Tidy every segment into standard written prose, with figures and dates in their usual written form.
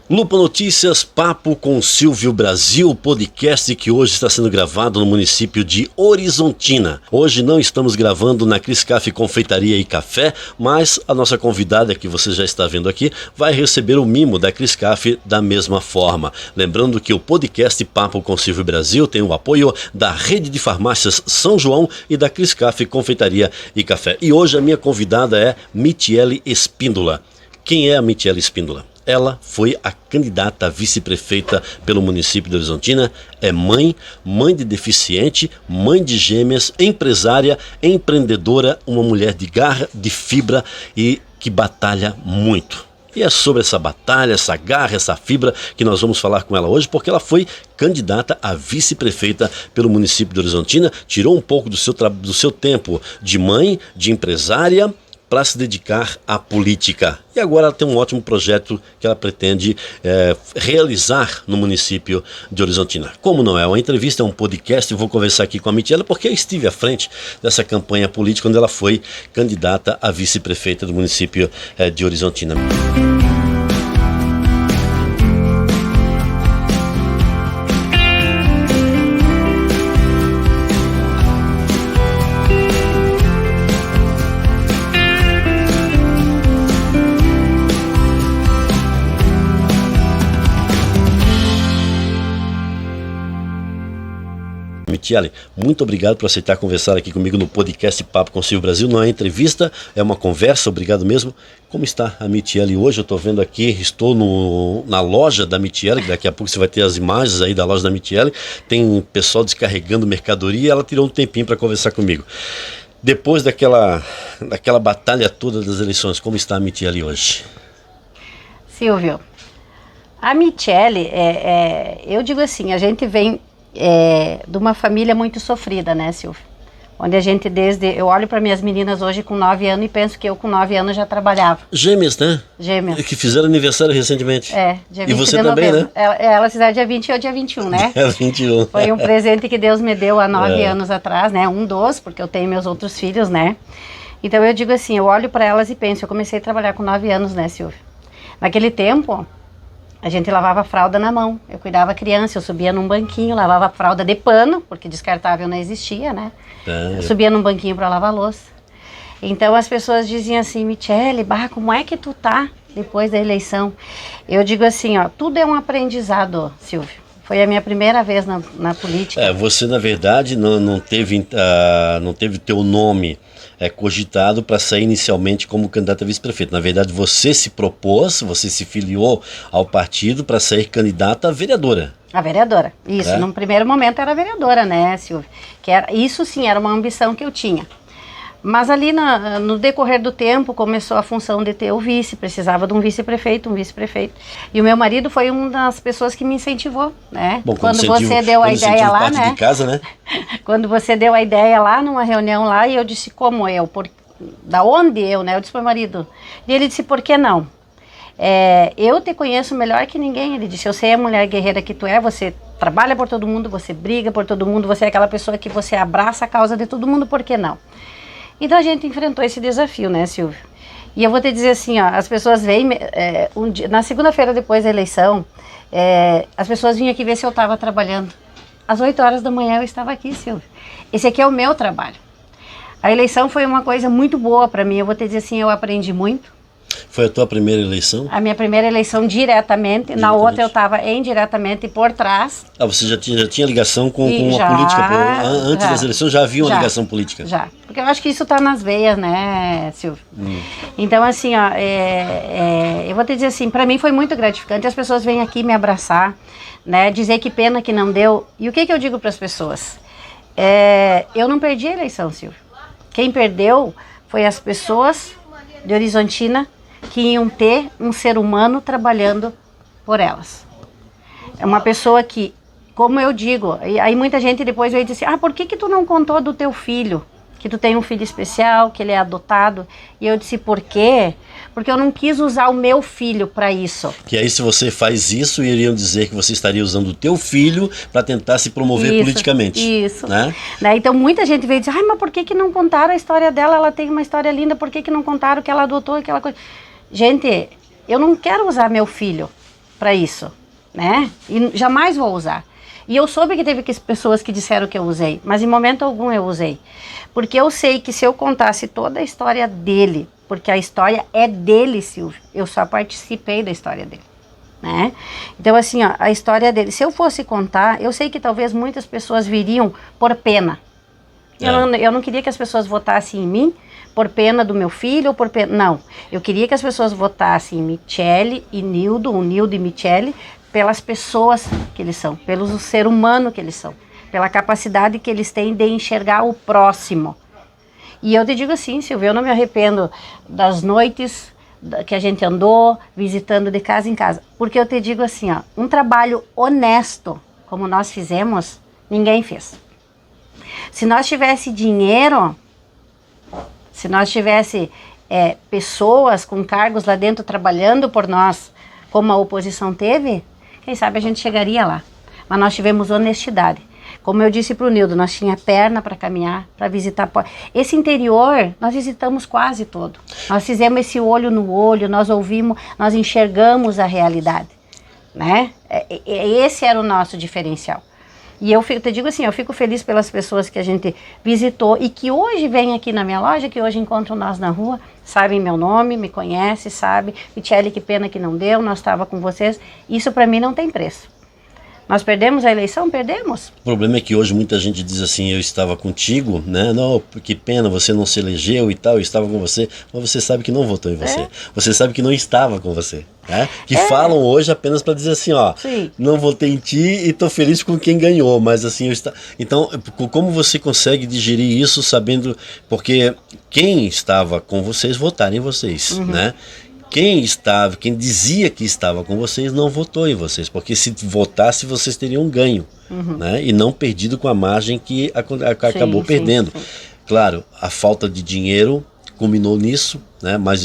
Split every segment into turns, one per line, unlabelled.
Lupa Notícias, papo com Silvio Brasil, podcast que hoje está sendo gravado no município de Horizontina. Hoje não estamos gravando na Cris Café Confeitaria e Café, mas a nossa convidada, que você já está vendo aqui, vai receber o mimo da Cris Café da mesma forma. Lembrando que o podcast Papo com Silvio Brasil tem o apoio da Rede de Farmácias São João e da Cris Café Confeitaria e Café. E hoje a minha convidada é Michele Espíndola. Quem é a Michele Espíndola? Ela foi a candidata a vice-prefeita pelo município de Horizontina, é mãe de deficiente, mãe de gêmeas, empresária, empreendedora, uma mulher de garra, de fibra e que batalha muito. E é sobre essa batalha, essa garra, essa fibra que nós vamos falar com ela hoje, porque ela foi candidata a vice-prefeita pelo município de Horizontina, tirou um pouco do seu tempo de mãe, de empresária, para se dedicar à política. E agora ela tem um ótimo projeto que ela pretende realizar no município de Horizontina. Como não é uma entrevista, é um podcast, eu vou conversar aqui com a Michele, porque eu estive à frente dessa campanha política quando ela foi candidata a vice-prefeita do município de Horizontina. Michele, muito obrigado por aceitar conversar aqui comigo no podcast Papo com Silvio Brasil. Não é entrevista, é uma conversa, obrigado mesmo. Como está a Michele hoje? Eu estou vendo aqui, estou na loja da Michele, que daqui a pouco você vai ter as imagens aí da loja da Michele. Tem pessoal descarregando mercadoria e ela tirou um tempinho para conversar comigo. Depois daquela batalha toda das eleições, como está a Michele hoje?
Silvio, a Michele, eu digo assim, a gente vem de uma família muito sofrida, né, Silvio? Onde a gente eu olho para minhas meninas hoje com 9 anos e penso que eu com 9 anos já trabalhava.
Gêmeas, né?
Gêmeas.
Que fizeram aniversário recentemente.
Dia 20
e você
de
também,
novembro.
né?
Ela fizeram dia 20 e eu dia 21, né?
Dia 21.
Foi um presente que Deus me deu há 9 anos atrás, né? Um dos, porque eu tenho meus outros filhos, né? Então eu digo assim, eu olho para elas e penso, eu comecei a trabalhar com 9 anos, né, Silvio? Naquele tempo, a gente lavava a fralda na mão, eu cuidava criança, eu subia num banquinho, lavava a fralda de pano, porque descartável não existia, né? Eu subia num banquinho para lavar a louça. Então as pessoas diziam assim, Michele, como é que tu tá depois da eleição? Eu digo assim, ó, tudo é um aprendizado, Silvio. Foi a minha primeira vez na política.
Você na verdade não teve teu nome cogitado para sair inicialmente como candidato a vice-prefeito. Na verdade, você se propôs, você se filiou ao partido para ser candidata a vereadora.
A vereadora, isso. Num primeiro momento era vereadora, né, Silvio? Isso sim, era uma ambição que eu tinha. Mas ali no decorrer do tempo começou a função de ter o vice, precisava de um vice-prefeito. E o meu marido foi uma das pessoas que me incentivou, né?
Bom,
quando você deu a ideia lá, né?
De casa, né?
Quando você deu a ideia lá numa reunião lá, e eu disse, como eu? Da onde eu, né? Eu disse pro meu marido. E ele disse, por que não? Eu te conheço melhor que ninguém. Ele disse, eu sei a mulher guerreira que tu é, você trabalha por todo mundo, você briga por todo mundo, você é aquela pessoa que você abraça a causa de todo mundo, por que não? Então a gente enfrentou esse desafio, né, Silvio? E eu vou te dizer assim, ó, as pessoas vêm, na segunda-feira depois da eleição, as pessoas vinham aqui ver se eu estava trabalhando. Às 8 horas da manhã eu estava aqui, Silvio. Esse aqui é o meu trabalho. A eleição foi uma coisa muito boa para mim, eu vou te dizer assim, eu aprendi muito.
Foi a tua primeira eleição?
A minha primeira eleição diretamente. Na outra eu estava indiretamente por trás.
Você já tinha ligação com a política? Antes das eleições já havia uma ligação política?
Já, porque eu acho que isso está nas veias, né, Silvio? Então assim, ó, eu vou te dizer assim, para mim foi muito gratificante, as pessoas vêm aqui me abraçar, né, dizer que pena que não deu. E o que eu digo para as pessoas? Eu não perdi a eleição, Silvio. Quem perdeu foi as pessoas de Horizontina que iam ter um ser humano trabalhando por elas. É uma pessoa que, como eu digo, aí muita gente depois veio dizer, por que tu não contou do teu filho? Que tu tem um filho especial, que ele é adotado. E eu disse, por quê? Porque eu não quis usar o meu filho para isso.
Que aí se você faz isso, iriam dizer que você estaria usando o teu filho para tentar se promover politicamente.
Isso.
Né?
Então muita gente veio dizer, mas por que não contaram a história dela? Ela tem uma história linda, por que não contaram que ela adotou aquela coisa? Gente, eu não quero usar meu filho. para isso, né? E jamais vou usar. E eu soube que teve pessoas que disseram que eu usei, mas em momento algum eu usei. Porque eu sei que se eu contasse toda a história dele, porque a história é dele, Silvio, eu só participei da história dele, né? Então assim, ó, a história dele, se eu fosse contar, eu sei que talvez muitas pessoas viriam por pena. Eu não queria que as pessoas votassem em mim por pena do meu filho ou por pena... Não, eu queria que as pessoas votassem em Michele e Nildo, o Nildo e Michele, pelas pessoas que eles são, pelo ser humano que eles são, pela capacidade que eles têm de enxergar o próximo. E eu te digo assim, Silvio, eu não me arrependo das noites que a gente andou visitando de casa em casa, porque eu te digo assim, ó, um trabalho honesto, como nós fizemos, ninguém fez. Se nós tivesse dinheiro, se nós tivesse pessoas com cargos lá dentro trabalhando por nós, como a oposição teve, quem sabe a gente chegaria lá. Mas nós tivemos honestidade. Como eu disse para o Nildo, nós tínhamos perna para caminhar, para visitar. Esse interior, nós visitamos quase todo. Nós fizemos esse olho no olho, nós ouvimos, nós enxergamos a realidade, né? Esse era o nosso diferencial. E eu te digo assim, eu fico feliz pelas pessoas que a gente visitou e que hoje vêm aqui na minha loja, que hoje encontram nós na rua, sabem meu nome, me conhecem, sabem. Michele, que pena que não deu, nós estávamos com vocês. Isso para mim não tem preço. Nós perdemos a eleição? Perdemos.
O problema é que hoje muita gente diz assim, eu estava contigo, né? Não, que pena, você não se elegeu e tal, eu estava com você, mas você sabe que não votou em você. Você sabe que não estava com você. Né? Que falam hoje apenas para dizer assim, ó, sim, não votei em ti e estou feliz com quem ganhou, mas assim, então, como você consegue digerir isso sabendo, porque quem estava com vocês, votaram em vocês, né? Quem dizia que estava com vocês não votou em vocês, porque se votasse vocês teriam ganho, né? E não perdido com a margem que acabou perdendo. Sim. Claro, a falta de dinheiro culminou nisso, né? Mas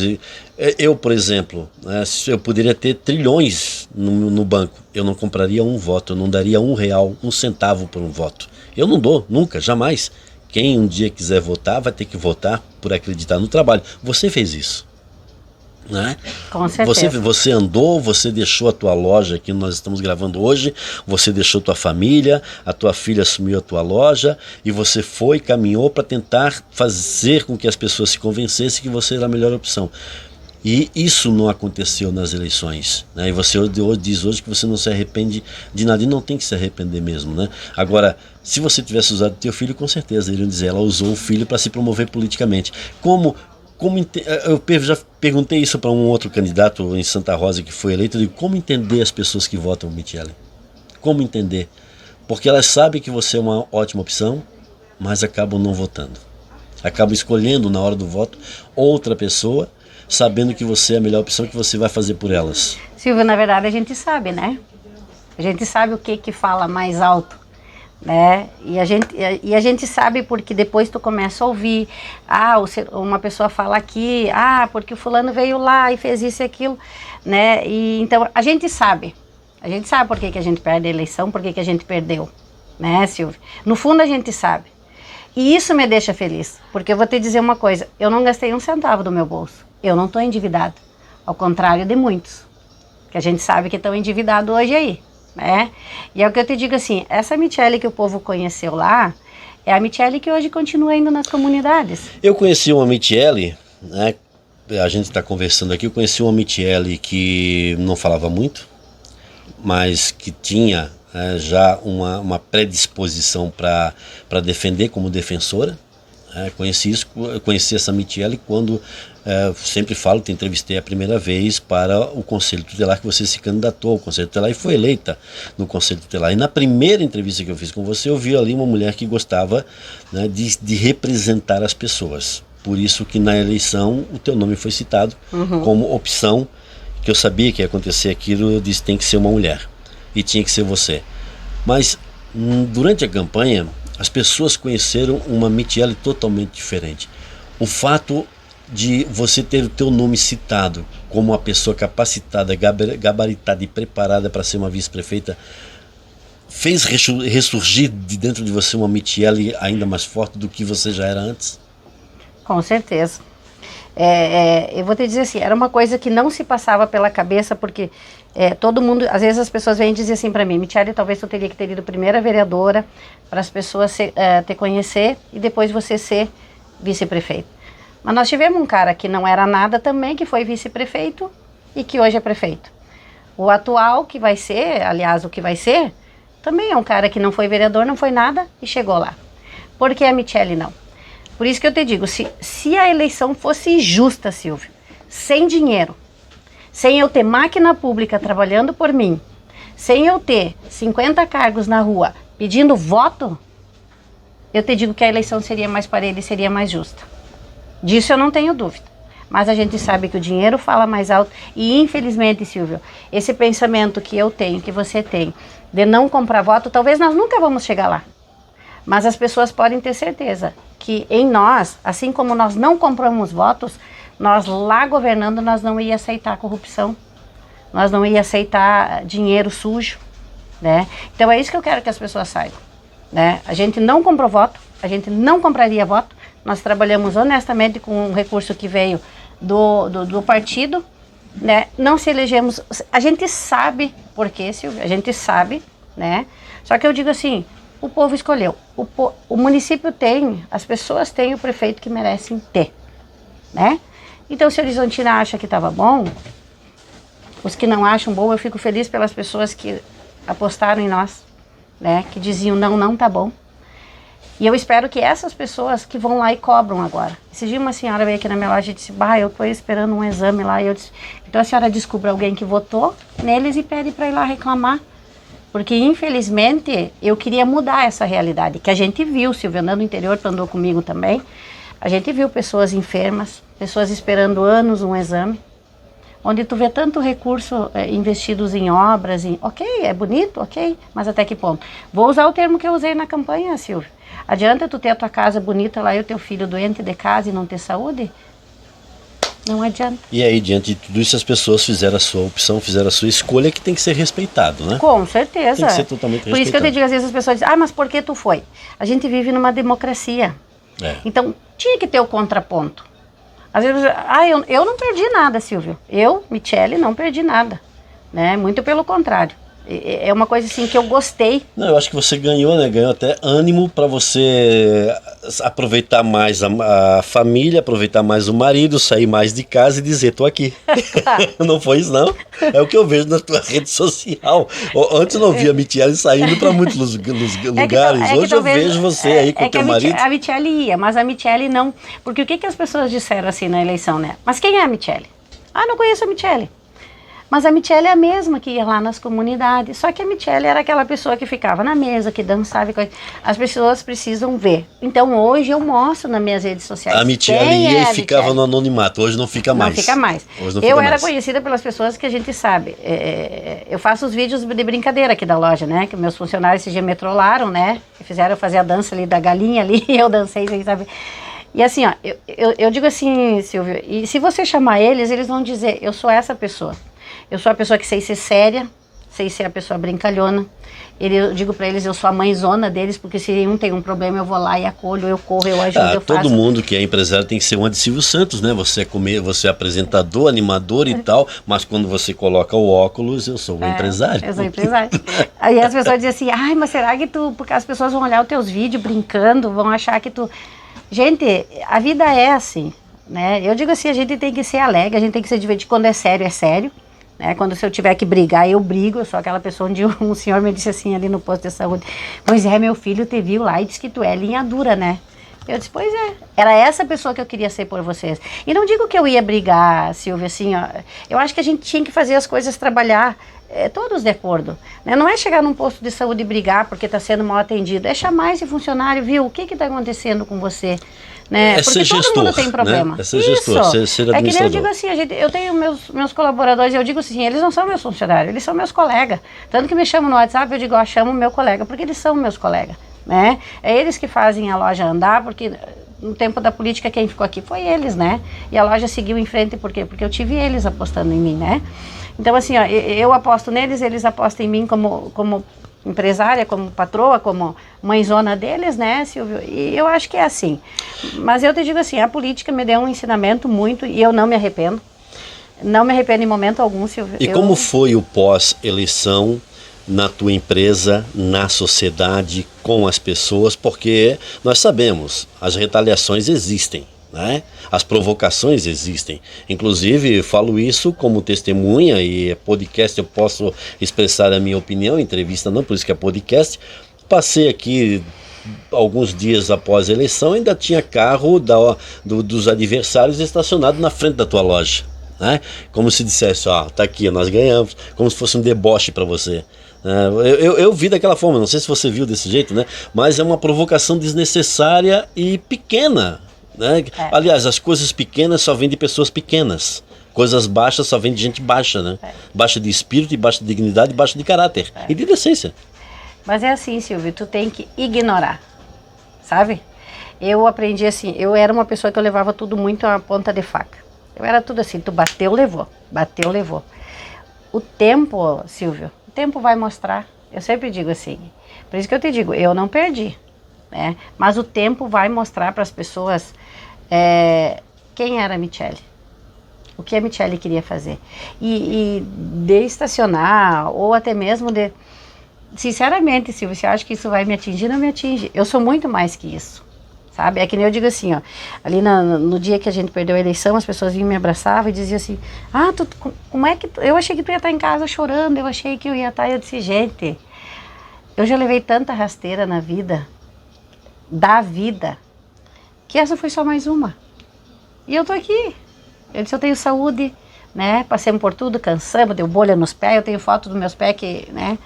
eu, por exemplo, né, eu poderia ter trilhões no banco, eu não compraria um voto, eu não daria R$1, 1 centavo por um voto. Eu não dou, nunca, jamais. Quem um dia quiser votar, vai ter que votar por acreditar no trabalho. Você fez isso. Né?
Com certeza.
Você andou, você deixou a tua loja que nós estamos gravando hoje, você deixou tua família, a tua filha assumiu a tua loja e você foi, caminhou para tentar fazer com que as pessoas se convencessem que você era a melhor opção. E isso não aconteceu nas eleições, né? E você diz hoje que você não se arrepende de nada, e não tem que se arrepender mesmo, né? Agora, se você tivesse usado teu filho, com certeza iriam dizer, ela usou o filho para se promover politicamente. Eu já perguntei isso para um outro candidato em Santa Rosa que foi eleito, de como entender as pessoas que votam Michele. Como entender? Porque elas sabem que você é uma ótima opção, mas acabam não votando. Acabam escolhendo na hora do voto outra pessoa, sabendo que você é a melhor opção, que você vai fazer por elas.
Silvio, na verdade a gente sabe, né? A gente sabe o que fala mais alto, né? E a gente sabe porque depois tu começa a ouvir, uma pessoa fala aqui, porque o fulano veio lá e fez isso e aquilo, né? E então a gente sabe por que a gente perde a eleição, por que a gente perdeu, né, Silvio? No fundo a gente sabe. E isso me deixa feliz, porque eu vou te dizer uma coisa, eu não gastei um centavo do meu bolso, eu não estou endividado, ao contrário de muitos, que a gente sabe que estão endividados hoje aí. Né? E é o que eu te digo assim, essa Michele que o povo conheceu lá, é a Michele que hoje continua indo nas comunidades.
Eu conheci uma Michele, né? A gente está conversando aqui, eu conheci uma Michele que não falava muito, mas que tinha já uma predisposição para defender como defensora. Conheci essa Michele quando, sempre falo, te entrevistei a primeira vez para o Conselho Tutelar, que você se candidatou ao Conselho Tutelar e foi eleita no Conselho Tutelar. E na primeira entrevista que eu fiz com você, eu vi ali uma mulher que gostava, né, de representar as pessoas. Por isso que na eleição o teu nome foi citado como opção, que eu sabia que ia acontecer aquilo, eu disse tem que ser uma mulher e tinha que ser você. Mas durante a campanha as pessoas conheceram uma Michele totalmente diferente. O fato de você ter o teu nome citado como uma pessoa capacitada, gabaritada e preparada para ser uma vice-prefeita fez ressurgir de dentro de você uma Michele ainda mais forte do que você já era antes?
Com certeza. Eu vou te dizer assim, era uma coisa que não se passava pela cabeça, porque todo mundo, às vezes as pessoas vêm dizer assim para mim, Michele, talvez tu teria que ter ido primeira vereadora, para as pessoas te conhecer, e depois você ser vice-prefeito. Mas nós tivemos um cara que não era nada também, que foi vice-prefeito, e que hoje é prefeito. O atual, que vai ser, aliás, o que vai ser, também é um cara que não foi vereador, não foi nada, e chegou lá. Por que a Michele não? Por isso que eu te digo, se a eleição fosse justa, Silvio, sem dinheiro, sem eu ter máquina pública trabalhando por mim, sem eu ter 50 cargos na rua pedindo voto, eu te digo que a eleição seria mais parelha e seria mais justa. Disso eu não tenho dúvida. Mas a gente sabe que o dinheiro fala mais alto e, infelizmente, Silvio, esse pensamento que eu tenho, que você tem, de não comprar voto, talvez nós nunca vamos chegar lá. Mas as pessoas podem ter certeza que em nós, assim como nós não compramos votos, nós lá governando, nós não ia aceitar corrupção, nós não ia aceitar dinheiro sujo, né? Então é isso que eu quero que as pessoas saibam, né? A gente não comprou voto, a gente não compraria voto, nós trabalhamos honestamente com um recurso que veio do partido, né? Não se elegemos, a gente sabe por quê, Silvia, a gente sabe, né? Só que eu digo assim, o povo escolheu, o município tem, as pessoas têm o prefeito que merecem ter, né? Então se a Horizontina acha que estava bom, os que não acham bom, eu fico feliz pelas pessoas que apostaram em nós, né? Que diziam não tá bom. E eu espero que essas pessoas que vão lá e cobram agora. Esse dia uma senhora veio aqui na minha loja e disse, eu estou esperando um exame lá. E eu disse, então a senhora descobre alguém que votou neles e pede para ir lá reclamar. Porque infelizmente eu queria mudar essa realidade, que a gente viu, Silvia, andando no interior, tu andou comigo também, a gente viu pessoas enfermas, pessoas esperando anos um exame, onde tu vê tanto recurso investidos em obras, ok, é bonito, ok, mas até que ponto? Vou usar o termo que eu usei na campanha, Silvia. Adianta tu ter a tua casa bonita lá e o teu filho doente de casa e não ter saúde? Não adianta.
E aí, diante de tudo isso, as pessoas fizeram a sua opção, fizeram a sua escolha, que tem que ser respeitado, né?
Com certeza.
Tem que ser totalmente respeitado.
Por isso que eu te digo, às vezes as pessoas dizem, mas por que tu foi? A gente vive numa democracia. Então, tinha que ter o contraponto. Às vezes, eu não perdi nada, Silvio. Eu, Michele, não perdi nada, né? Muito pelo contrário. É uma coisa assim que eu gostei.
Não, eu acho que você ganhou, né? Ganhou até ânimo para você aproveitar mais a família, aproveitar mais o marido, sair mais de casa e dizer, tô aqui. Não foi isso, não? É o que eu vejo na tua rede social. Antes eu não via a Michele saindo para muitos lugares. Hoje eu vejo você aí com o teu marido.
A Michele ia, mas a Michele não. Porque o que as pessoas disseram assim na eleição, né? Mas quem é a Michele? Não conheço a Michele. Mas a Michele é a mesma que ia lá nas comunidades, só que a Michele era aquela pessoa que ficava na mesa, que dançava e coisa. As pessoas precisam ver. Então hoje eu mostro nas minhas redes sociais.
A Michele ia e ficava no anonimato, hoje não fica mais.
Não fica mais. Eu era conhecida pelas pessoas que a gente sabe. Eu faço os vídeos de brincadeira aqui da loja, né? Que meus funcionários esse dia me trollaram, né? Fizeram eu fazer a dança ali da galinha ali, e eu dancei, sabe? E assim, eu digo assim, Silvio, e se você chamar eles vão dizer, eu sou essa pessoa. Eu sou a pessoa que sei ser séria, sei ser a pessoa brincalhona. Eu digo pra eles, eu sou a mãezona deles, porque se um tem um problema, eu vou lá e acolho, eu corro, eu ajudo, eu faço.
Todo mundo que é empresário tem que ser uma de Silvio Santos, né? Você é apresentador, animador e tal, mas quando você coloca o óculos, eu sou o empresário.
Eu sou empresário. Aí as pessoas dizem assim, mas será que porque as pessoas vão olhar os teus vídeos brincando, vão achar que tu... Gente, a vida é assim, né? Eu digo assim, a gente tem que ser alegre, a gente tem que se divertir. Quando é sério, é sério. Quando se eu tiver que brigar, eu brigo. Eu sou aquela pessoa onde um senhor me disse assim ali no posto de saúde, pois é, meu filho te viu lá e disse que tu é linha dura, né? Eu disse, pois é, era essa pessoa que eu queria ser por vocês. E não digo que eu ia brigar, Silvia, assim, eu acho que a gente tinha que fazer as coisas trabalhar todos de acordo, né? Não é chegar num posto de saúde e brigar porque está sendo mal atendido, é chamar esse funcionário, viu, o que está acontecendo com você? Né? Porque todo
gestor,
mundo tem problema.
Né? Ser gestor, ser administrador.
É que nem eu digo assim, eu tenho meus colaboradores, eu digo assim, eles não são meus funcionários, eles são meus colegas. Tanto que me chamam no WhatsApp, eu digo, chamo meu colega, porque eles são meus colegas, né? É eles que fazem a loja andar, porque no tempo da política quem ficou aqui foi eles, né? E a loja seguiu em frente, por quê? Porque eu tive eles apostando em mim, né? Então assim, eu aposto neles, eles apostam em mim como empresária, como patroa, como mãezona deles, né, Silvio? E eu acho que é assim. Mas eu te digo assim, a política me deu um ensinamento muito e eu não me arrependo. Não me arrependo em momento algum, Silvio.
E como foi o pós-eleição na tua empresa, na sociedade, com as pessoas? Porque nós sabemos, as retaliações existem, né? As provocações existem. Inclusive, falo isso como testemunha, e podcast eu posso expressar a minha opinião, entrevista não, por isso que é podcast. Passei aqui alguns dias após a eleição, ainda tinha carro dos adversários estacionado na frente da tua loja, né? Como se dissesse, ó, tá aqui, nós ganhamos, como se fosse um deboche para você. Eu vi daquela forma, não sei se você viu desse jeito, né? Mas é uma provocação desnecessária e pequena, né? Aliás, as coisas pequenas só vêm de pessoas pequenas. Coisas baixas só vêm de gente baixa, né? Baixa de espírito, e baixa de dignidade, e baixa de caráter e de decência.
Mas é assim, Silvio, tu tem que ignorar, sabe? Eu aprendi assim, eu era uma pessoa que eu levava tudo muito à ponta de faca. Eu era tudo assim, tu bateu, levou. Bateu, levou. O tempo, Silvio, o tempo vai mostrar. Eu sempre digo assim, por isso que eu te digo, eu não perdi, né? Mas o tempo vai mostrar para as pessoas quem era a Michele. O que a Michele queria fazer. E de estacionar, ou até mesmo de... Sinceramente, Silvio, você acha que isso vai me atingir? Não me atinge. Eu sou muito mais que isso. Sabe? É que nem eu digo assim, ó, ali no dia que a gente perdeu a eleição, as pessoas vinham me abraçavam e diziam assim, como é que eu achei que tu ia estar em casa chorando, eu achei que eu ia estar, eu disse, gente, eu já levei tanta rasteira na vida, da vida, que essa foi só mais uma. E eu tô aqui. Eu disse, eu tenho saúde, né, passemos por tudo, cansamos, deu bolha nos pés, eu tenho foto dos meus pés que, né,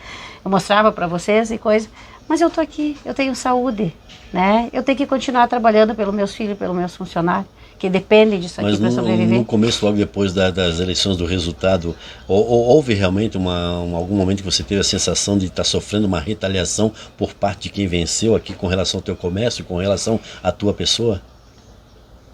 eu mostrava para vocês e coisa, mas eu tô aqui, eu tenho saúde, né? Eu tenho que continuar trabalhando pelos meus filhos, pelos meus funcionários, que dependem disso aqui para sobreviver.
Mas no começo, logo depois das eleições, do resultado, houve realmente algum momento que você teve a sensação de estar sofrendo uma retaliação por parte de quem venceu aqui com relação ao teu comércio, com relação à tua pessoa?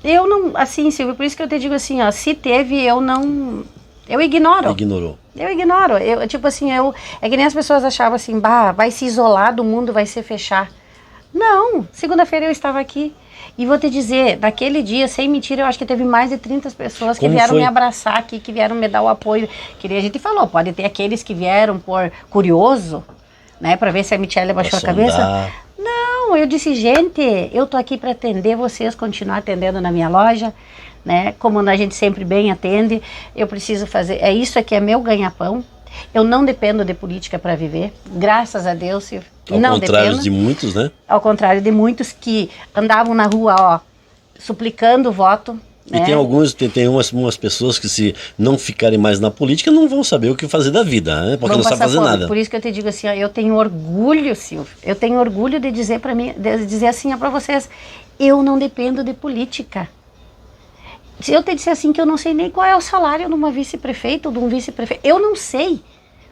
Eu não, assim, Silvio, por isso que eu te digo assim, ó, se teve, eu não... Eu ignoro.
Ignorou.
Eu ignoro. Tipo assim, é que nem as pessoas achavam assim, vai se isolar do mundo, vai se fechar. Não, segunda-feira eu estava aqui. E vou te dizer, naquele dia, sem mentira, eu acho que teve mais de 30 pessoas que vieram me abraçar aqui, que vieram me dar o apoio. Que nem a gente falou, pode ter aqueles que vieram por curioso, né, para ver se a Michele baixou a cabeça. Não, eu disse, gente, eu tô aqui para atender vocês, continuar atendendo na minha loja, né? Como a gente sempre bem atende, eu preciso fazer, isso aqui é meu ganha-pão. Eu não dependo de política para viver, graças a Deus.
Ao contrário de muitos, né?
Ao contrário de muitos que andavam na rua, ó, suplicando voto.
E né? Tem umas pessoas que, se não ficarem mais na política, não vão saber o que fazer da vida, né? Porque não sabem fazer nada.
Por isso que eu te digo assim, ó, eu tenho orgulho, Silvio, eu tenho orgulho de dizer para mim, de dizer assim para vocês, eu não dependo de política. Se eu te disser assim que eu não sei nem qual é o salário de uma vice-prefeita ou de um vice-prefeito, eu não sei.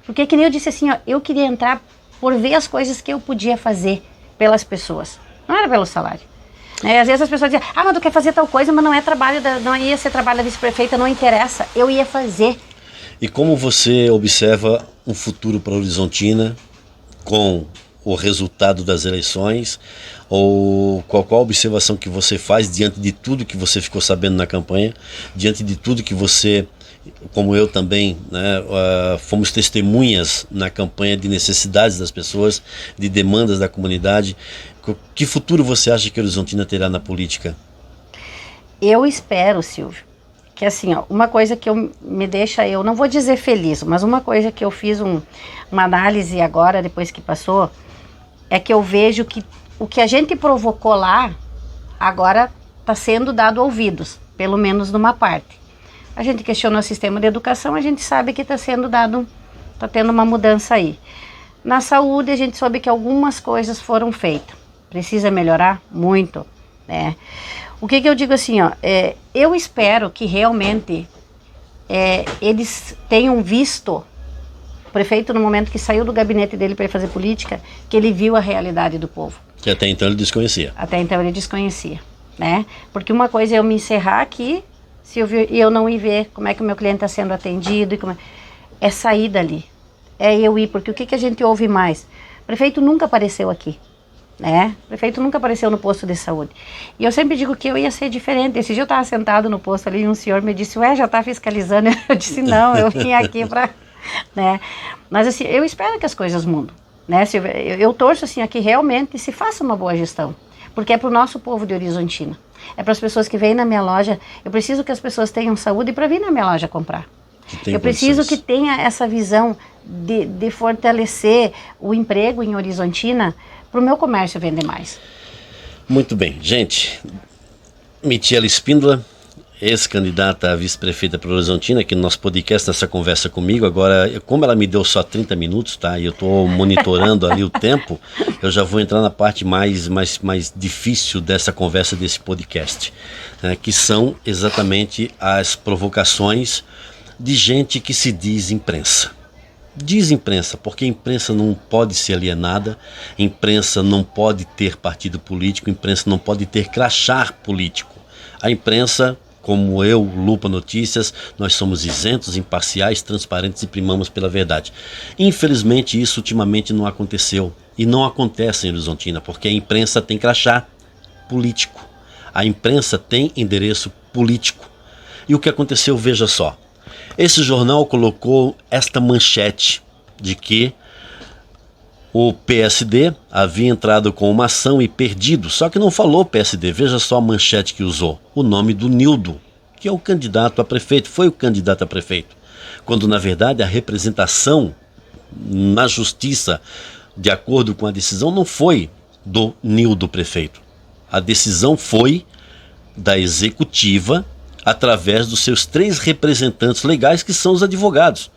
Porque que nem eu disse assim, ó, eu queria entrar por ver as coisas que eu podia fazer pelas pessoas. Não era pelo salário. Às vezes as pessoas dizem, mas tu quer fazer tal coisa, mas não é trabalho, não ia ser trabalho da vice-prefeita, não interessa. Eu ia fazer.
E como você observa um futuro para Horizontina com o resultado das eleições, ou qual a observação que você faz diante de tudo que você ficou sabendo na campanha, diante de tudo que você, como eu também, né, fomos testemunhas na campanha de necessidades das pessoas, de demandas da comunidade. Que futuro você acha que a Horizontina terá na política?
Eu espero, Silvio, que assim, ó, uma coisa que me deixa, eu não vou dizer feliz, mas uma coisa que eu fiz uma análise agora, depois que passou, é que eu vejo que o que a gente provocou lá, agora está sendo dado ouvidos, pelo menos numa parte. A gente questionou o sistema de educação, a gente sabe que está tendo uma mudança aí. Na saúde, a gente soube que algumas coisas foram feitas. Precisa melhorar? Muito, né? O que eu digo assim, ó, eu espero que realmente eles tenham visto, o prefeito, no momento que saiu do gabinete dele para fazer política, que ele viu a realidade do povo.
Que até então ele desconhecia.
Até então ele desconhecia, né? Porque uma coisa é eu me encerrar aqui, e eu não ir ver como é que o meu cliente está sendo atendido, é sair dali, é eu ir, porque o que a gente ouve mais? prefeito nunca apareceu aqui, né? O prefeito nunca apareceu no posto de saúde. E eu sempre digo que eu ia ser diferente. Esse dia eu estava sentado no posto ali e um senhor me disse, ué, já está fiscalizando? Eu disse, não, eu vim aqui para... né? Mas assim, eu espero que as coisas mudem, né? Eu torço assim, a que realmente se faça uma boa gestão, porque é para o nosso povo de Horizontina. É para as pessoas que vêm na minha loja. Eu preciso que as pessoas tenham saúde para vir na minha loja comprar. Eu preciso que tenha essa visão de fortalecer o emprego em Horizontina para o meu comércio vender mais.
Muito bem, gente. Michele Espíndola, ex-candidata a vice-prefeita para Horizontina, aqui no nosso podcast, nessa conversa comigo. Agora, como ela me deu só 30 minutos, tá? E eu estou monitorando ali o tempo, eu já vou entrar na parte mais difícil dessa conversa, desse podcast, né? Que são exatamente as provocações de gente que se diz imprensa. Diz imprensa, porque a imprensa não pode ser alienada, a imprensa não pode ter partido político, a imprensa não pode ter crachá político. A imprensa, como eu, Lupa Notícias, nós somos isentos, imparciais, transparentes e primamos pela verdade. Infelizmente isso ultimamente não aconteceu e não acontece em Horizontina, porque a imprensa tem crachá político, a imprensa tem endereço político. E o que aconteceu, veja só. Esse jornal colocou esta manchete de que o PSD havia entrado com uma ação e perdido, só que não falou PSD, veja só a manchete que usou, o nome do Nildo, que é o candidato a prefeito, foi o candidato a prefeito, quando na verdade a representação na justiça, de acordo com a decisão, não foi do Nildo prefeito, a decisão foi da executiva, através dos seus 3 representantes legais, que são os advogados.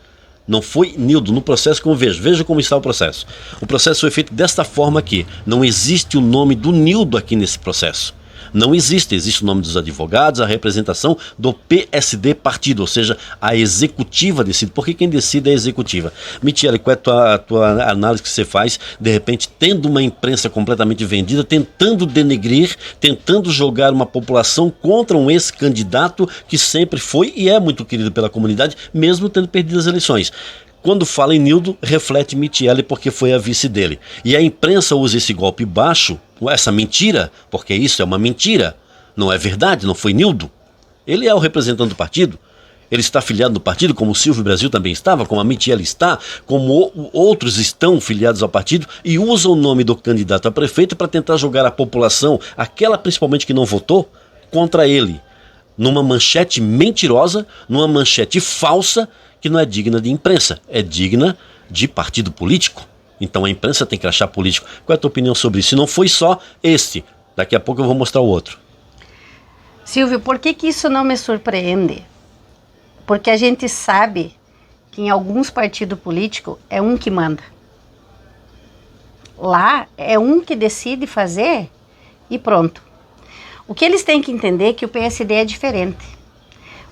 Não foi Nildo no processo, como veja como está o processo. O processo foi feito desta forma aqui. Não existe o nome do Nildo aqui nesse processo. Não existe o nome dos advogados, a representação do PSD partido, ou seja, a executiva decide, porque quem decide é a executiva. Michele, qual é a tua análise que você faz, de repente, tendo uma imprensa completamente vendida, tentando denegrir, tentando jogar uma população contra um ex-candidato que sempre foi e é muito querido pela comunidade, mesmo tendo perdido as eleições. Quando fala em Nildo, reflete Michele, porque foi a vice dele. E a imprensa usa esse golpe baixo, essa mentira, porque isso é uma mentira. Não é verdade, não foi Nildo. Ele é o representante do partido. Ele está filiado no partido, como o Silvio Brasil também estava, como a Michele está, como outros estão filiados ao partido e usam o nome do candidato a prefeito para tentar jogar a população, aquela principalmente que não votou, contra ele. Numa manchete mentirosa, numa manchete falsa, que não é digna de imprensa, é digna de partido político. Então a imprensa tem crachá político. Qual é a tua opinião sobre isso? Se não foi só esse, daqui a pouco eu vou mostrar o outro.
Silvio, por que isso não me surpreende? Porque a gente sabe que em alguns partidos políticos é um que manda. Lá é um que decide fazer e pronto. O que eles têm que entender é que o PSD é diferente.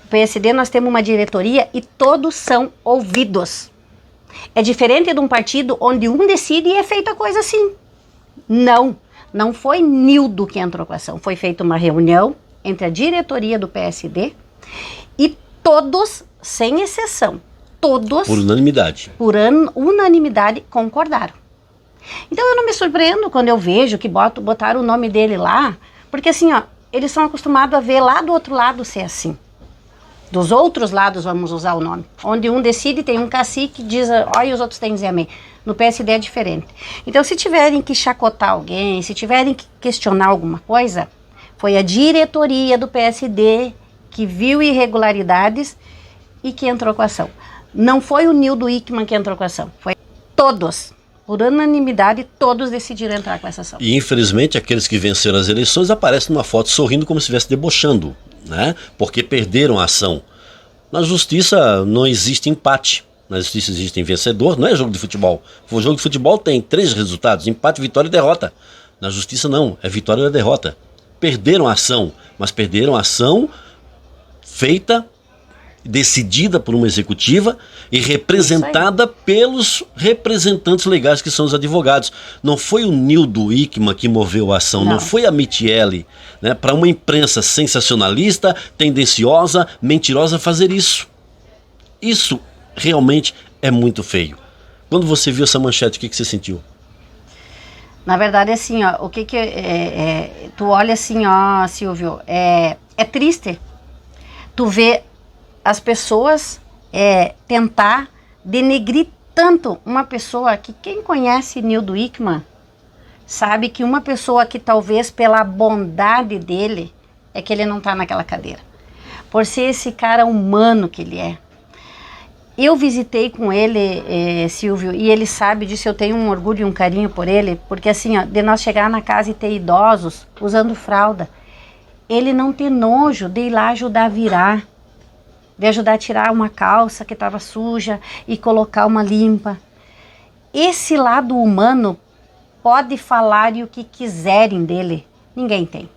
O PSD nós temos uma diretoria e todos são ouvidos. É diferente de um partido onde um decide e é feita a coisa assim. Não foi Nildo que entrou com a ação. Foi feita uma reunião entre a diretoria do PSD e todos, sem exceção, todos...
Por unanimidade.
Por unanimidade concordaram. Então eu não me surpreendo quando eu vejo que botaram o nome dele lá, porque assim, ó, eles são acostumados a ver lá do outro lado ser assim. Dos outros lados vamos usar o nome. Onde um decide, tem um cacique que diz, ó, e os outros têm que dizer amém. No PSD é diferente. Então se tiverem que chacotar alguém, se tiverem que questionar alguma coisa, foi a diretoria do PSD que viu irregularidades e que entrou com a ação. Não foi o Nildo Hickman que entrou com a ação, foi todos. Por unanimidade, todos decidiram entrar com essa ação.
E infelizmente aqueles que venceram as eleições aparecem numa foto sorrindo como se estivesse debochando, né? Porque perderam a ação. Na justiça não existe empate. Na justiça existe vencedor, não é jogo de futebol. O jogo de futebol tem 3 resultados, empate, vitória e derrota. Na justiça não, é vitória ou derrota. Perderam a ação, mas perderam a ação feita, decidida por uma executiva e representada pelos representantes legais que são os advogados. Não foi o Nildo Hickman que moveu a ação, não foi a Michele, né, para uma imprensa sensacionalista, tendenciosa, mentirosa fazer isso. Isso realmente é muito feio. Quando você viu essa manchete, o que você sentiu?
Na verdade, assim, ó, o que tu olha assim, ó, Silvio, é triste tu ver as pessoas tentar denegrir tanto uma pessoa que quem conhece Nildo Wickmann sabe que uma pessoa que talvez pela bondade dele é que ele não está naquela cadeira. Por ser esse cara humano que ele é. Eu visitei com ele, Silvio, e ele sabe disso, eu tenho um orgulho e um carinho por ele, porque assim, ó, de nós chegar na casa e ter idosos usando fralda, ele não ter nojo de ir lá ajudar a virar, de ajudar a tirar uma calça que estava suja e colocar uma limpa. Esse lado humano pode falar o que quiserem dele, ninguém tem.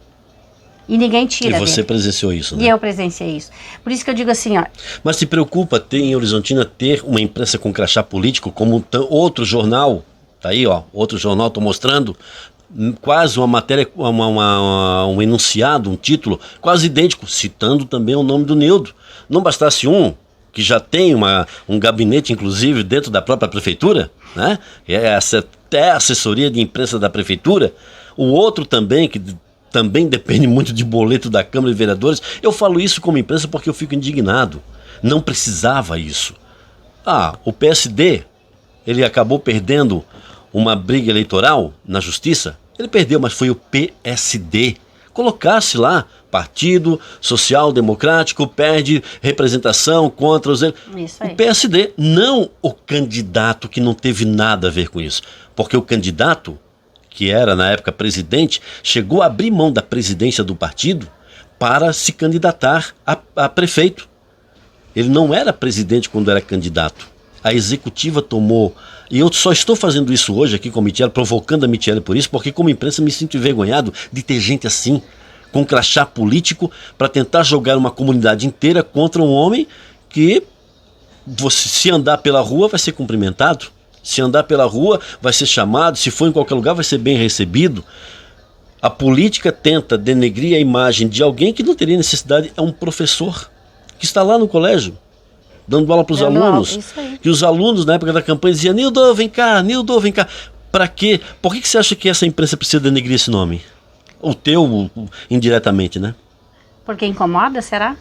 E ninguém tira
E você
dele.
presenciou isso, né?
E eu presenciei isso. Por isso que eu digo assim, ó.
Mas te preocupa ter em Horizontina ter uma imprensa com crachá político, como outro jornal, tá aí, ó, outro jornal, tô mostrando, quase uma matéria, um enunciado, um título, quase idêntico, citando também o nome do Nildo. Não bastasse um, que já tem um gabinete, inclusive, dentro da própria prefeitura, né? Até a assessoria de imprensa da prefeitura, o outro também, que também depende muito de boleto da Câmara de Vereadores. Eu falo isso como imprensa porque eu fico indignado. Não precisava isso. O PSD, ele acabou perdendo uma briga eleitoral na justiça. Ele perdeu, mas foi o PSD. Colocasse lá, Partido Social Democrático perde representação contra os...
Isso aí.
O PSD, não o candidato, que não teve nada a ver com isso. Porque o candidato, que era na época presidente, chegou a abrir mão da presidência do partido para se candidatar a prefeito. Ele não era presidente quando era candidato. A executiva tomou... E eu só estou fazendo isso hoje aqui com a Michele, provocando a Michele por isso, porque como imprensa me sinto envergonhado de ter gente assim, com crachá político, para tentar jogar uma comunidade inteira contra um homem que, se andar pela rua, vai ser cumprimentado. Se andar pela rua, vai ser chamado. Se for em qualquer lugar, vai ser bem recebido. A política tenta denegrir a imagem de alguém que não teria necessidade. É um professor que está lá no colégio, dando aula para os alunos. Que os alunos, na época da campanha, diziam: Nildo, vem cá, Nildo, vem cá. Para quê? Por que você acha que essa imprensa precisa denegrir esse nome? O teu, indiretamente, né? Porque
incomoda, será?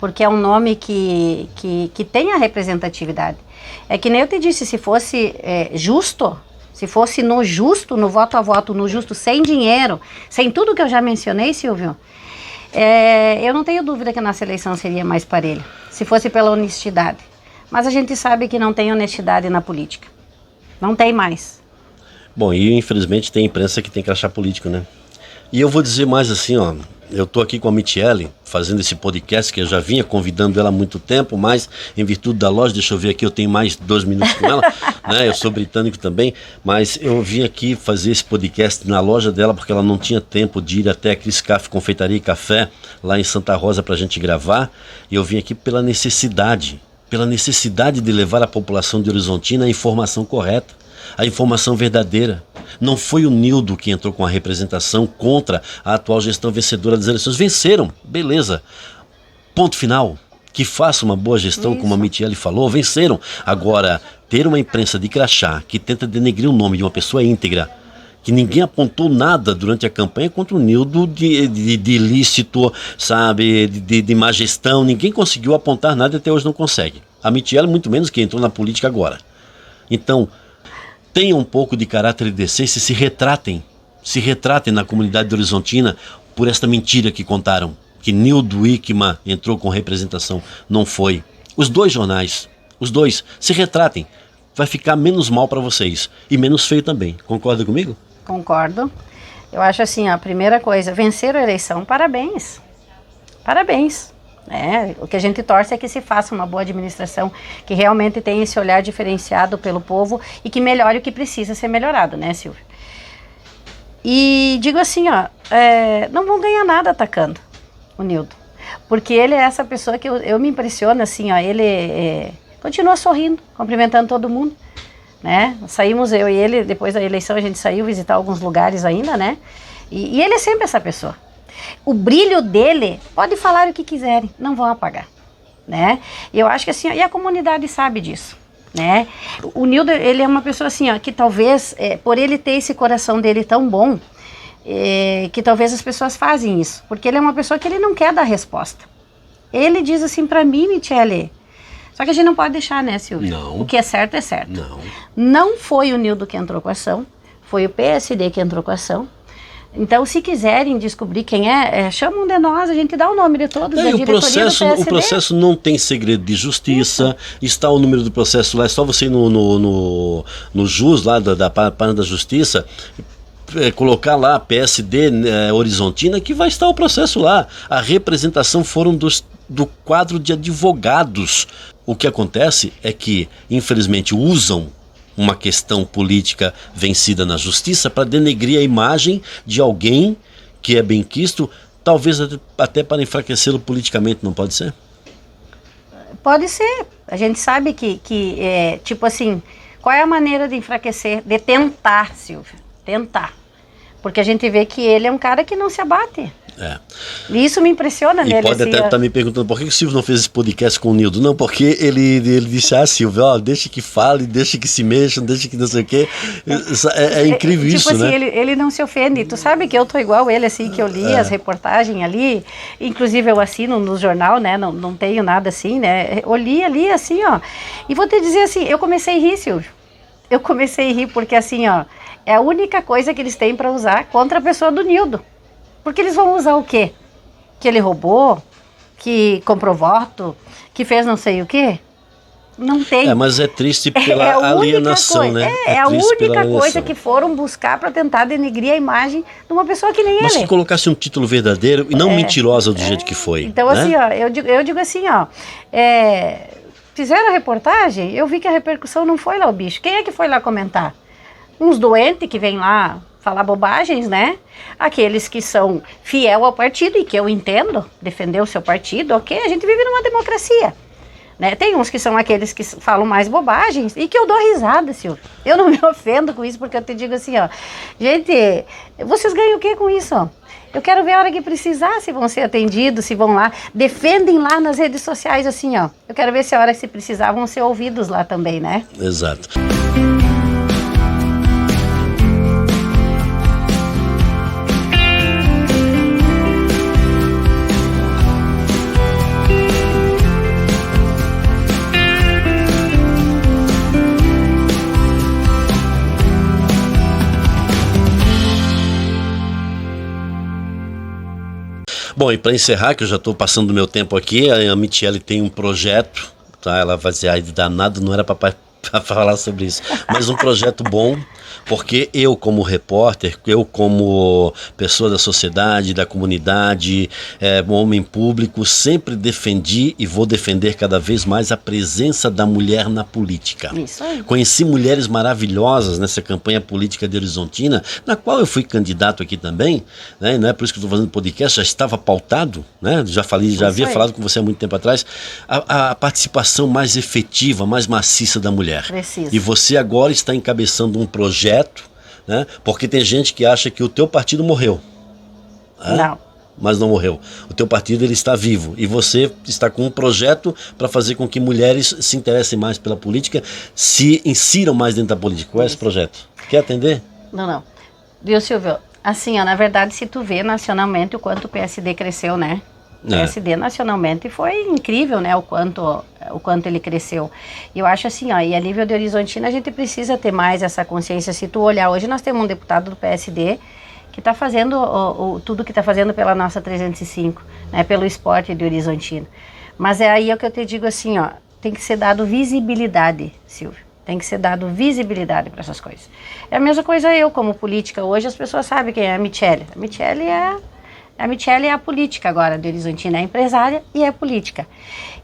Porque é um nome que tem a representatividade. É que nem eu te disse, se fosse justo, se fosse no justo, no voto a voto, no justo, sem dinheiro, sem tudo que eu já mencionei, Silvio, eu não tenho dúvida que a nossa eleição seria mais parelha, se fosse pela honestidade. Mas a gente sabe que não tem honestidade na política. Não tem mais.
Bom, e infelizmente tem imprensa que tem crachá político, né? E eu vou dizer mais assim, ó. Eu tô aqui com a Michele, fazendo esse podcast, que eu já vinha convidando ela há muito tempo, mas em virtude da loja, deixa eu ver aqui, eu tenho mais 2 minutos com ela, né? Eu sou britânico também, mas eu vim aqui fazer esse podcast na loja dela, porque ela não tinha tempo de ir até a Cris Café, Confeitaria e Café, lá em Santa Rosa, pra gente gravar, e eu vim aqui pela necessidade de levar à população de Horizontina a informação correta, a informação verdadeira. Não foi o Nildo que entrou com a representação contra a atual gestão vencedora das eleições. Venceram, beleza. Ponto final. Que faça uma boa gestão, como a Michele falou, venceram. Agora, ter uma imprensa de crachá que tenta denegrir o nome de uma pessoa íntegra, que ninguém apontou nada durante a campanha contra o Nildo de ilícito, sabe, de má gestão, ninguém conseguiu apontar nada e até hoje não consegue. A Michele, muito menos, que entrou na política agora. Então, tenham um pouco de caráter e decência, se retratem na comunidade de Horizontina por esta mentira que contaram, que Nildo Wickmann entrou com representação. Não foi. Os dois jornais, se retratem. Vai ficar menos mal para vocês e menos feio também. Concorda comigo?
Concordo. Eu acho assim, a primeira coisa, vencer a eleição, parabéns. Parabéns. O que a gente torce é que se faça uma boa administração, que realmente tenha esse olhar diferenciado pelo povo e que melhore o que precisa ser melhorado, né, Silvio? E digo assim, não vão ganhar nada atacando o Nildo, porque ele é essa pessoa que eu me impressiono, assim, ele continua sorrindo, cumprimentando todo mundo, né? Saímos, eu e ele, depois da eleição a gente saiu visitar alguns lugares ainda, né? E ele é sempre essa pessoa. O brilho dele, pode falar o que quiserem, não vão apagar, né? E eu acho que assim, e a comunidade sabe disso. né? O Nildo, ele é uma pessoa assim, ó, que talvez, por ele ter esse coração dele tão bom, que talvez as pessoas fazem isso, porque ele é uma pessoa que ele não quer dar resposta. Ele diz assim pra mim, Michele, só que a gente não pode deixar, né, Silvio?
Não.
O que é certo é certo. Não foi o Nildo que entrou com a ação, foi o PSD que entrou com a ação. Então, se quiserem descobrir quem chamam de nós, a gente dá o nome de todos, da diretoria do PSD.
O processo não tem segredo de justiça, está o número do processo lá, é só você ir no JUS, lá da página da Justiça, colocar lá PSD Horizontina, que vai estar o processo lá. A representação foram do quadro de advogados. O que acontece é que, infelizmente, usam uma questão política vencida na justiça para denegrir a imagem de alguém que é benquisto, talvez até para enfraquecê-lo politicamente, não pode ser?
Pode ser. A gente sabe que tipo assim, qual é a maneira de enfraquecer? De tentar, Silvio, tentar. Porque a gente vê que ele é um cara que não se abate. E isso me impressiona nele.
E pode até estar me perguntando por que o Silvio não fez esse podcast com o Nildo. Não, porque ele disse, Silvio, deixa que fale, deixa que se mexa, deixa que não sei o quê. É incrível tipo isso, assim, né?
Ele não se ofende. Tu sabe que eu tô igual ele, assim, que eu li as reportagens ali, inclusive eu assino no jornal, né, não tenho nada assim, né, eu li ali, assim, ó, e vou te dizer assim, eu comecei a rir, Silvio. Eu comecei a rir porque, assim, ó, é a única coisa que eles têm para usar contra a pessoa do Nildo. Porque eles vão usar o quê? Que ele roubou, que comprou voto, que fez não sei o quê? Não tem.
Mas é triste pela alienação, né?
É a única coisa que foram buscar para tentar denegrir a imagem de uma pessoa que nem ele.
Mas se colocasse um título verdadeiro e não mentirosa do jeito que foi.
Então,
né?
assim, ó, eu digo assim, ó, fizeram a reportagem, eu vi que a repercussão não foi lá o bicho. Quem é que foi lá comentar? Uns doentes que vêm lá falar bobagens, né? Aqueles que são fiel ao partido e que eu entendo, defender o seu partido, ok? A gente vive numa democracia, né? Tem uns que são aqueles que falam mais bobagens e que eu dou risada, Silvio. Eu não me ofendo com isso, porque eu te digo assim, ó, gente, vocês ganham o que com isso, ó? Eu quero ver a hora que precisar, se vão ser atendidos, se vão lá, defendem lá nas redes sociais, assim, ó. Eu quero ver se a hora que se precisar vão ser ouvidos lá também, né?
Exato. Bom, e para encerrar, que eu já estou passando do meu tempo aqui, a Michele tem um projeto, tá? Ela vai dizer, danado, não era para falar sobre isso, mas um projeto bom, porque eu como repórter, eu como pessoa da sociedade, da comunidade, homem público, sempre defendi e vou defender cada vez mais a presença da mulher na política.
Isso aí.
Conheci mulheres maravilhosas nessa campanha política de Horizontina, na qual eu fui candidato aqui também, né? Não é por isso que eu estou fazendo podcast, já estava pautado, né? Já havia falado com você há muito tempo atrás, a participação mais efetiva, mais maciça da mulher.
Precisa.
E você agora está encabeçando um projeto, né? Porque tem gente que acha que o teu partido morreu.
Não.
Mas não morreu. O teu partido ele está vivo. E você está com um projeto para fazer com que mulheres se interessem mais pela política, se insiram mais dentro da política. Qual é esse projeto? Quer atender?
Não. Viu, Silvio? Assim, ó, na verdade, se tu vê nacionalmente o quanto o PSD cresceu, né? O PSD nacionalmente foi incrível, né, o quanto ele cresceu. E eu acho assim, ó, e a nível de Horizontina a gente precisa ter mais essa consciência. Se tu olhar, hoje nós temos um deputado do PSD que está fazendo tudo que está fazendo pela nossa 305, né, pelo esporte de Horizontina. Mas é aí que eu te digo assim, ó, tem que ser dado visibilidade, Silvio. Tem que ser dado visibilidade para essas coisas. É a mesma coisa eu como política. Hoje as pessoas sabem quem é a Michele. A Michele é a política agora de Horizontina, é empresária e é política.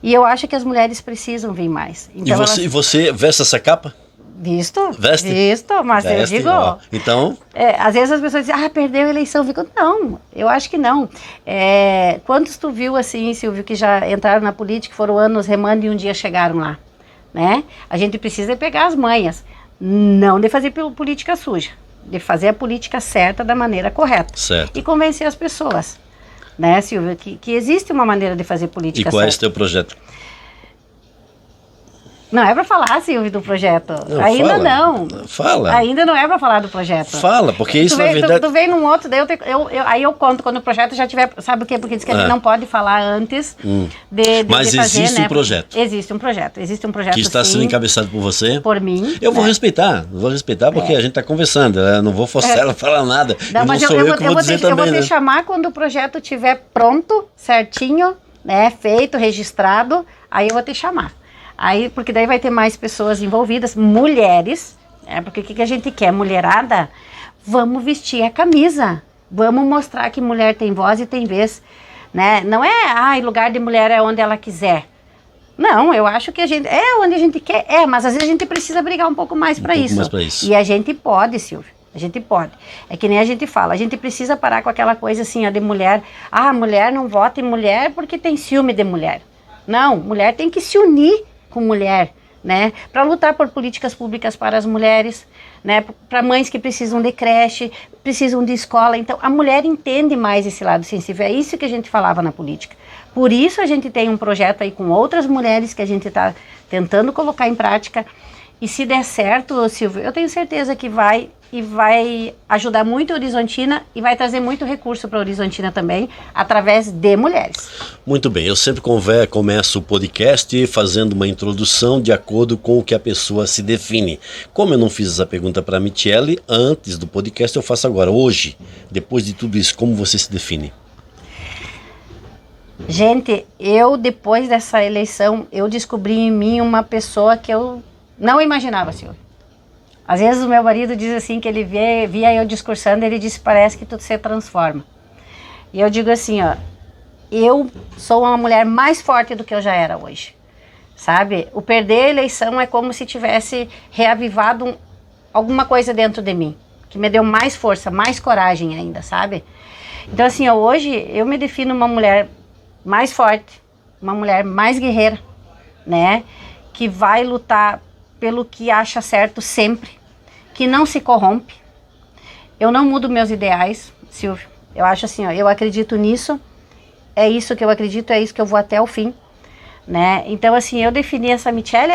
E eu acho que as mulheres precisam vir mais. Então,
e você veste essa capa?
Visto, mas
Veste,
eu digo...
Então...
às vezes as pessoas dizem, perdeu a eleição. Não, eu acho que não. Quantos tu viu assim, Silvio, que já entraram na política, foram anos remando e um dia chegaram lá? Né? A gente precisa pegar as manhas, não de fazer política suja, de fazer a política certa da maneira correta.
Certo.
E convencer as pessoas, né, Silvio, que existe uma maneira de fazer política certa.
E qual é esse teu projeto?
Não é para falar, Silvio, do projeto.
Não,
ainda
fala.
não.
Fala.
Ainda não é para falar do projeto.
Fala, porque isso,
tu vem,
na verdade...
Tu vem num outro, daí aí eu conto quando o projeto já tiver... Sabe o quê? Porque diz que a gente não pode falar antes de
Mas
fazer,
existe
né?
um projeto.
Existe um projeto,
Que está
sim,
sendo encabeçado por você.
por mim.
Eu vou respeitar porque a gente está conversando. Eu não vou forçar ela a falar nada.
Não, mas
sou eu que vou dizer também,
eu vou
né?
te chamar quando o projeto estiver pronto, certinho, né? Feito, registrado, aí eu vou te chamar. Aí, porque daí vai ter mais pessoas envolvidas, mulheres, né? Porque o que a gente quer? Mulherada, vamos vestir a camisa, vamos mostrar que mulher tem voz e tem vez, né? Não é, lugar de mulher é onde ela quiser. Não, eu acho que a gente, é onde a gente quer, mas às vezes a gente precisa brigar um pouco mais para isso. E a gente pode, Silvio, a gente pode. É que nem a gente fala, a gente precisa parar com aquela coisa assim, ó, de mulher, mulher não vota em mulher porque tem ciúme de mulher. Não, mulher tem que se unir com mulher, né, para lutar por políticas públicas para as mulheres, né, para mães que precisam de creche, precisam de escola. Então a mulher entende mais esse lado sensível, é isso que a gente falava na política. Por isso a gente tem um projeto aí com outras mulheres que a gente está tentando colocar em prática, e se der certo, Silvio, eu tenho certeza que vai ajudar muito a Horizontina e vai trazer muito recurso para a Horizontina também, através de mulheres.
Muito bem, eu sempre começo o podcast fazendo uma introdução de acordo com o que a pessoa se define. Como eu não fiz essa pergunta para a Michele antes do podcast, eu faço agora. Hoje, depois de tudo isso, como você se define?
Gente, depois dessa eleição, eu descobri em mim uma pessoa que eu não imaginava, Silvio. Às vezes o meu marido diz assim, que ele via eu discursando, ele disse, parece que tu se transforma. E eu digo assim, eu sou uma mulher mais forte do que eu já era hoje, sabe? O perder a eleição é como se tivesse reavivado alguma coisa dentro de mim, que me deu mais força, mais coragem ainda, sabe? Então assim, hoje eu me defino uma mulher mais forte, uma mulher mais guerreira, né? Que vai lutar pelo que acha certo sempre, que não se corrompe. Eu não mudo meus ideais, Silvio. Eu acho assim, eu acredito nisso, é isso que eu acredito, é isso que eu vou até o fim, né? Então assim, eu defini essa Michele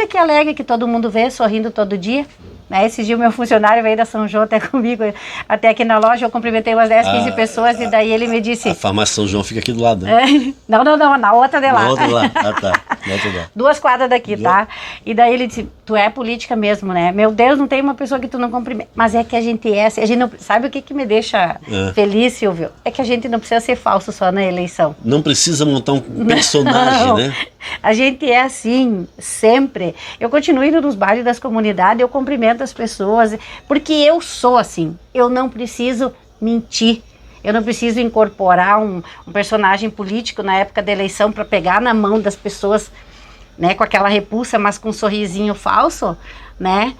que é alegre, que todo mundo vê, sorrindo todo dia, né? Esse dia o meu funcionário veio da São João até comigo, até aqui na loja, eu cumprimentei umas 10, 15 pessoas, e daí ele me disse...
A farmácia São João fica aqui do lado, né?
Não, na outra de lá.
Na outra lá, tá. Na outra lá.
2 quadras daqui, tá? E daí ele disse, tu é política mesmo, né? Meu Deus, não tem uma pessoa que tu não cumprimenta. Mas é que a gente é assim, a gente não... Sabe o que me deixa feliz, Silvio? É que a gente não precisa ser falso só na eleição.
Não precisa montar um personagem, não, né?
A gente é assim, sempre. Eu continuo indo nos bares das comunidades, eu cumprimento as pessoas, porque eu sou assim. Eu não preciso mentir. Eu não preciso incorporar um personagem político na época da eleição para pegar na mão das pessoas, né, com aquela repulsa, mas com um sorrisinho falso, né?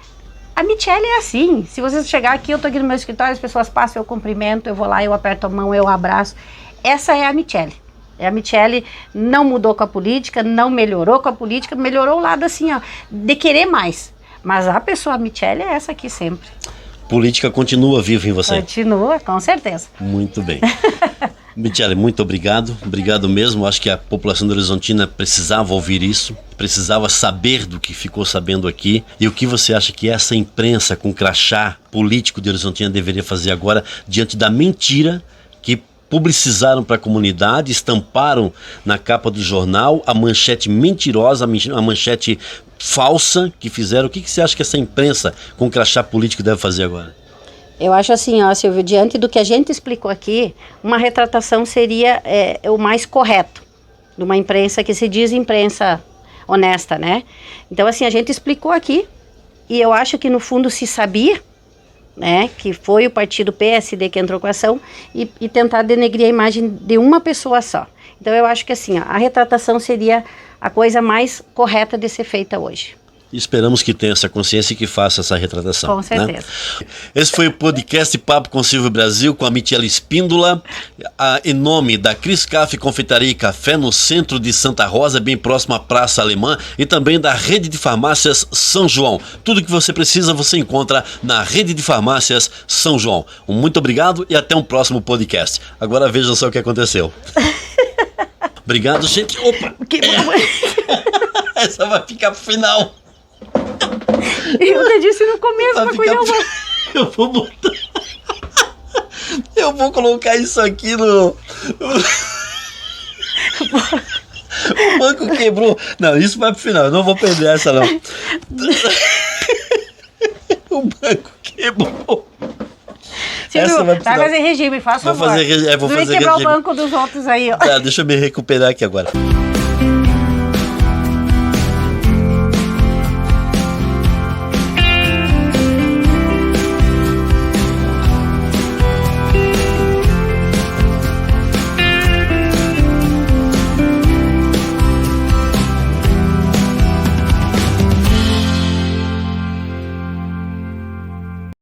A Michele é assim. Se você chegar aqui, eu tô aqui no meu escritório, as pessoas passam, eu cumprimento, eu vou lá, eu aperto a mão, eu abraço. Essa é a Michele. A Michele não mudou com a política, não melhorou com a política, melhorou o lado assim, de querer mais. Mas a pessoa, a Michele, é essa aqui sempre.
Política continua viva em você?
Continua, com certeza.
Muito bem. Michele, muito obrigado. Obrigado mesmo. Acho que a população da Horizontina precisava ouvir isso, precisava saber do que ficou sabendo aqui. E o que você acha que essa imprensa com crachá político de Horizontina deveria fazer agora diante da mentira que publicizaram para a comunidade, estamparam na capa do jornal a manchete mentirosa, a manchete falsa que fizeram? O que você acha que essa imprensa com crachá político deve fazer agora?
Eu acho assim, Silvio, diante do que a gente explicou aqui, uma retratação seria o mais correto, de uma imprensa que se diz imprensa honesta, né? Então assim, a gente explicou aqui, e eu acho que no fundo se sabia, né, que foi o partido PSD que entrou com a ação, e tentar denegrir a imagem de uma pessoa só. Então eu acho que assim, a retratação seria a coisa mais correta de ser feita hoje.
Esperamos que tenha essa consciência e que faça essa retratação.
Com certeza.
Né? Esse foi o podcast Papo com Silvio Brasil, com a Michele Espíndola, em nome da Cris Café Confeitaria e Café, no centro de Santa Rosa, bem próximo à Praça Alemã, e também da Rede de Farmácias São João. Tudo que você precisa você encontra na Rede de Farmácias São João. Muito obrigado e até um próximo podcast. Agora vejam só o que aconteceu. Obrigado, gente. Opa! Essa vai ficar pro final.
Eu te disse no começo pra cuidar o banco.
Eu vou botar. Eu vou colocar isso aqui no. O banco quebrou. Não, isso vai pro final. Eu não vou perder essa, não. O banco quebrou.
Silvio, vai fazer regime, faça favor.
Vou fazer
regime.
Não
vai quebrar o banco dos outros aí, ó.
Tá, deixa eu me recuperar aqui agora.